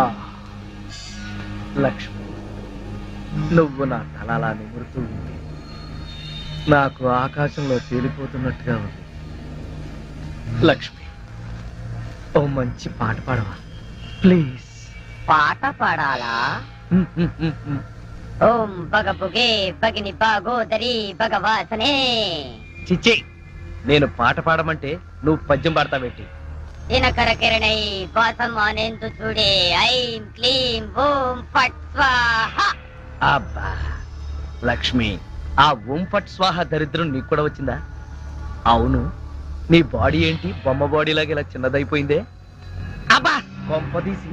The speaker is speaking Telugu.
ఆ, లక్ష్మి, నువ్వు నా తల అలా నిమురుతూ ఉంటే నాకు ఆకాశంలో తేలిపోతున్నట్టుగా ఉంది. లక్ష్మి, ఓ మంచి పాట పాడవా ప్లీజ్? పాట పాడాలా? ఓం బగ బుగే బగిని బాగోదరి భగవాసనే. చిచ్చి, నేను పాట పాడమంటే నువ్వు పద్యం పాడతావేంటి? దినకర కిరణై వాసమానేందు చూడే ఐం క్లీం ఓం ఫట్ స్వాహ. అబ్బా లక్ష్మి, ఆ ఓం ఫట్ స్వాహ దరిద్రం నీకు కూడా వచ్చిందా? అవును, నీ బాడీ ఏంటి బొమ్మ బాడీ లాగా ఇలా చిన్నదైపోయిందే? అబ్బా కొంపదీసి